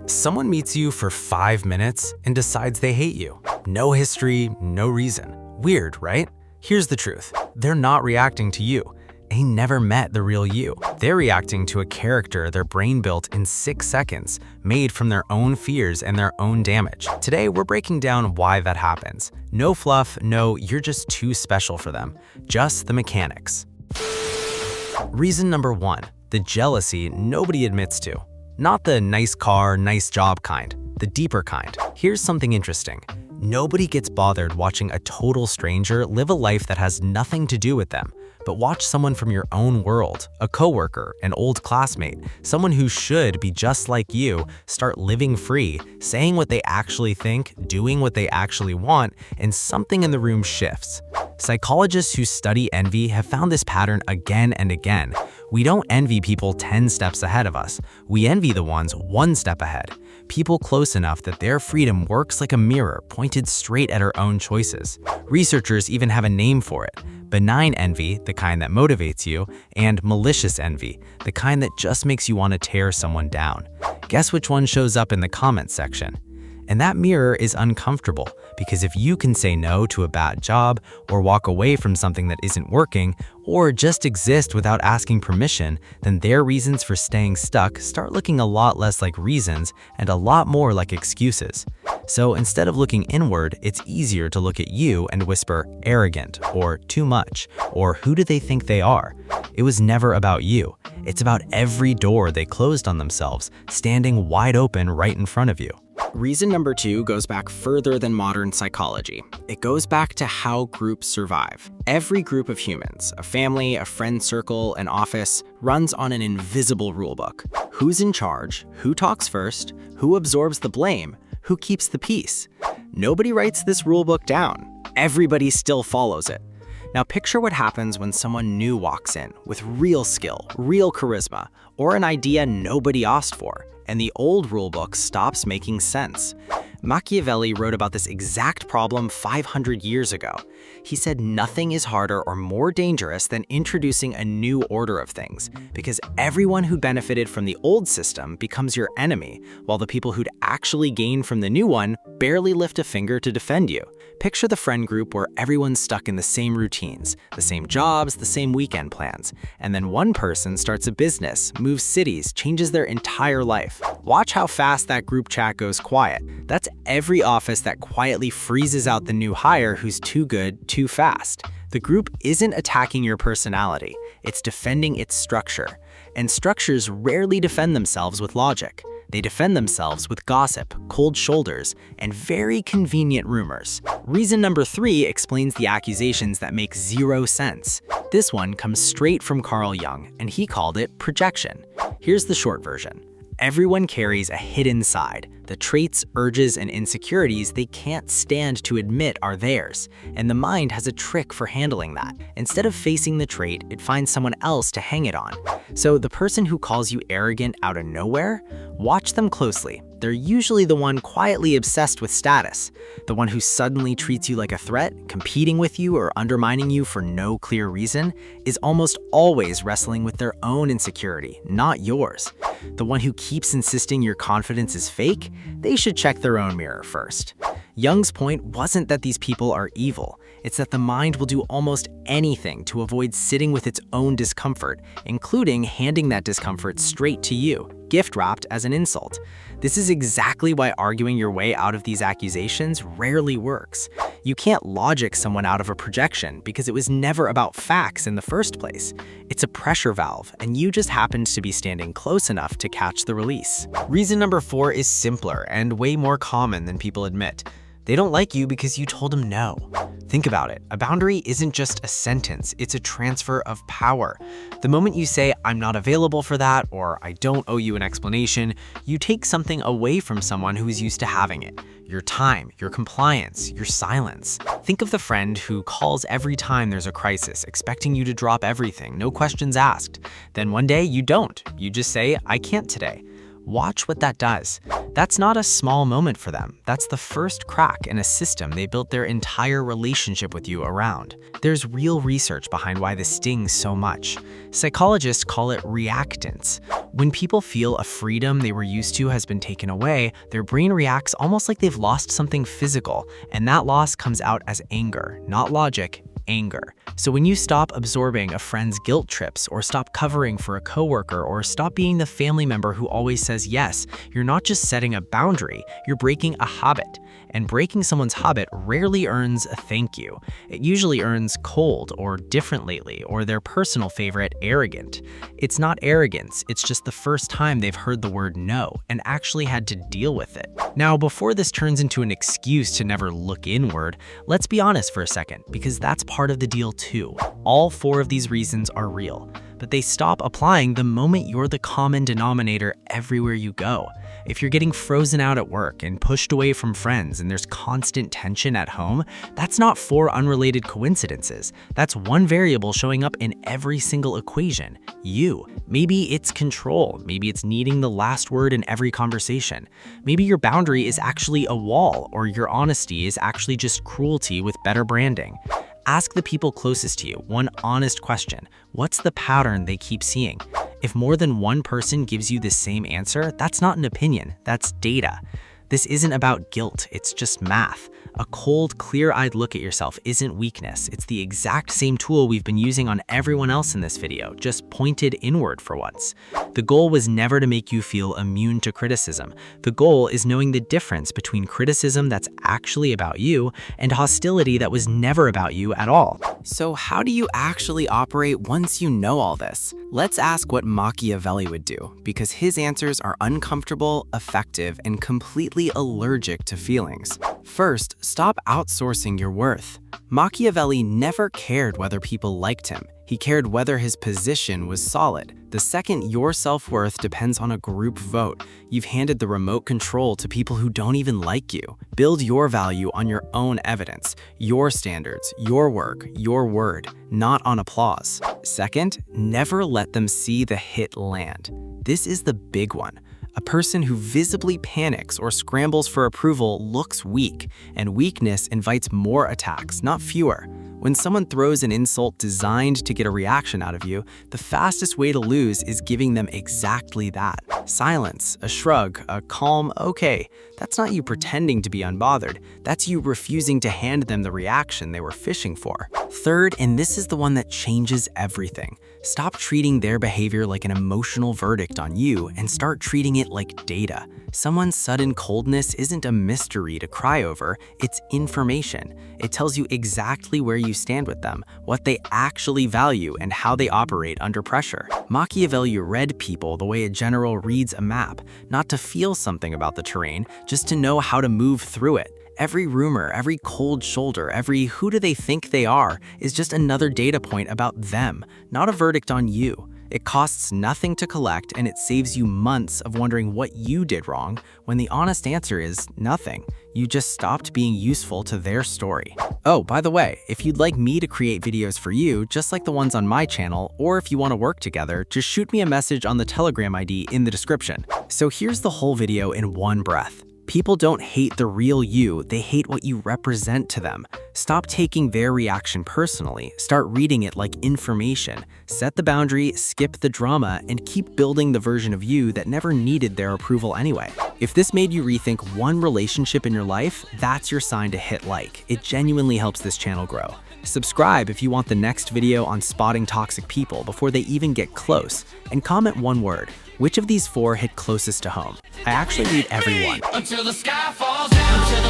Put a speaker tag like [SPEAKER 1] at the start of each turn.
[SPEAKER 1] Someone meets you for 5 minutes and decides they hate you. No history, no reason. Weird, right? Here's the truth. They're not reacting to you. They never met the real you. They're reacting to a character their brain built in 6 seconds, made from their own fears and their own damage. Today, we're breaking down why that happens. No fluff, no, you're just too special for them. Just the mechanics. Reason number 1, the jealousy nobody admits to. Not the nice car, nice job kind, the deeper kind. Here's something interesting. Nobody gets bothered watching a total stranger live a life that has nothing to do with them. But watch someone from your own world, a coworker, an old classmate, someone who should be just like you, start living free, saying what they actually think, doing what they actually want, and something in the room shifts. Psychologists who study envy have found this pattern again and again. We don't envy people 10 steps ahead of us. We envy the ones 1 step ahead. People close enough that their freedom works like a mirror pointed straight at our own choices. Researchers even have a name for it. Benign envy, the kind that motivates you, and malicious envy, the kind that just makes you want to tear someone down. Guess which one shows up in the comments section? And that mirror is uncomfortable, because if you can say no to a bad job, or walk away from something that isn't working, or just exist without asking permission, then their reasons for staying stuck start looking a lot less like reasons and a lot more like excuses. So instead of looking inward, it's easier to look at you and whisper arrogant, or too much, or who do they think they are? It was never about you. It's about every door they closed on themselves, standing wide open right in front of you.
[SPEAKER 2] Reason number 2 goes back further than modern psychology. It goes back to how groups survive. Every group of humans, a family, a friend circle, an office, runs on an invisible rulebook. Who's in charge? Who talks first? Who absorbs the blame? Who keeps the peace? Nobody writes this rulebook down. Everybody still follows it. Now picture what happens when someone new walks in with real skill, real charisma, or an idea nobody asked for, and the old rulebook stops making sense. Machiavelli wrote about this exact problem 500 years ago. He said nothing is harder or more dangerous than introducing a new order of things, because everyone who benefited from the old system becomes your enemy, while the people who'd actually gain from the new one barely lift a finger to defend you. Picture the friend group where everyone's stuck in the same routines, the same jobs, the same weekend plans, and then one person starts a business, moves cities, changes their entire life. Watch how fast that group chat goes quiet. That's every office that quietly freezes out the new hire who's too good, too fast. The group isn't attacking your personality, it's defending its structure. And structures rarely defend themselves with logic. They defend themselves with gossip, cold shoulders, and very convenient rumors. Reason number 3 explains the accusations that make 0 sense. This one comes straight from Carl Jung, and he called it projection. Here's the short version. Everyone carries a hidden side, the traits, urges, and insecurities they can't stand to admit are theirs, and the mind has a trick for handling that. Instead of facing the trait, it finds someone else to hang it on. So the person who calls you arrogant out of nowhere, watch them closely. They're usually the one quietly obsessed with status, the one who suddenly treats you like a threat, competing with you or undermining you for no clear reason, is almost always wrestling with their own insecurity, not yours. The one who keeps insisting your confidence is fake, they should check their own mirror first. Jung's point wasn't that these people are evil, it's that the mind will do almost anything to avoid sitting with its own discomfort, including handing that discomfort straight to you, gift-wrapped as an insult. This is exactly why arguing your way out of these accusations rarely works. You can't logic someone out of a projection because it was never about facts in the first place. It's a pressure valve, and you just happened to be standing close enough to catch the release.
[SPEAKER 1] Reason number 4 is simpler and way more common than people admit. They don't like you because you told them no. Think about it. A boundary isn't just a sentence, it's a transfer of power. The moment you say, I'm not available for that, or I don't owe you an explanation, you take something away from someone who is used to having it. Your time, your compliance, your silence. Think of the friend who calls every time there's a crisis, expecting you to drop everything, no questions asked. Then one day you don't. You just say, I can't today. Watch what that does.
[SPEAKER 2] That's not a small moment for them. That's the first crack in a system they built their entire relationship with you around. There's real research behind why this stings so much. Psychologists call it reactance. When people feel a freedom they were used to has been taken away, their brain reacts almost like they've lost something physical, and that loss comes out as anger, not logic, anger. So when you stop absorbing a friend's guilt trips, or stop covering for a coworker, or stop being the family member who always says yes, you're not just setting a boundary, you're breaking a habit. And breaking someone's habit rarely earns a thank you. It usually earns cold or different lately, or their personal favorite, arrogant. It's not arrogance, it's just the first time they've heard the word no and actually had to deal with it. Now, before this turns into an excuse to never look inward, let's be honest for a second, because that's part of the deal too. All 4 of these reasons are real, but they stop applying the moment you're the common denominator everywhere you go. If you're getting frozen out at work and pushed away from friends and there's constant tension at home, that's not 4 unrelated coincidences. That's one variable showing up in every single equation, you. Maybe it's control, maybe it's needing the last word in every conversation. Maybe your boundary is actually a wall, or your honesty is actually just cruelty with better branding. Ask the people closest to you one honest question. What's the pattern they keep seeing? If more than one person gives you the same answer, that's not an opinion, that's data. This isn't about guilt, it's just math. A cold, clear-eyed look at yourself isn't weakness. It's the exact same tool we've been using on everyone else in this video, just pointed inward for once. The goal was never to make you feel immune to criticism. The goal is knowing the difference between criticism that's actually about you and hostility that was never about you at all. So how do you actually operate once you know all this? Let's ask what Machiavelli would do, because his answers are uncomfortable, effective, and completely allergic to feelings. First, stop outsourcing your worth. Machiavelli never cared whether people liked him. He cared whether his position was solid. The second your self-worth depends on a group vote, you've handed the remote control to people who don't even like you. Build your value on your own evidence, your standards, your work, your word, not on applause. Second, never let them see the hit land. This is the big one. A person who visibly panics or scrambles for approval looks weak, and weakness invites more attacks, not fewer. When someone throws an insult designed to get a reaction out of you, the fastest way to lose is giving them exactly that. Silence, a shrug, a calm okay. That's not you pretending to be unbothered. That's you refusing to hand them the reaction they were fishing for. Third, and this is the one that changes everything, stop treating their behavior like an emotional verdict on you and start treating it like data. Someone's sudden coldness isn't a mystery to cry over, it's information. It tells you exactly where you stand with them, what they actually value, and how they operate under pressure. Machiavelli read people the way a general reads a map, not to feel something about the terrain, just to know how to move through it. Every rumor, every cold shoulder, every who do they think they are is just another data point about them, not a verdict on you. It costs nothing to collect, and it saves you months of wondering what you did wrong, when the honest answer is nothing. You just stopped being useful to their story. Oh, by the way, if you'd like me to create videos for you, just like the ones on my channel, or if you want to work together, just shoot me a message on the Telegram ID in the description. So here's the whole video in one breath. People don't hate the real you, they hate what you represent to them. Stop taking their reaction personally, start reading it like information. Set the boundary, skip the drama, and keep building the version of you that never needed their approval anyway. If this made you rethink one relationship in your life, that's your sign to hit like. It genuinely helps this channel grow. Subscribe if you want the next video on spotting toxic people before they even get close, and comment one word. Which of these 4 hit closest to home? I actually read every one.
[SPEAKER 3] Until the sky falls down.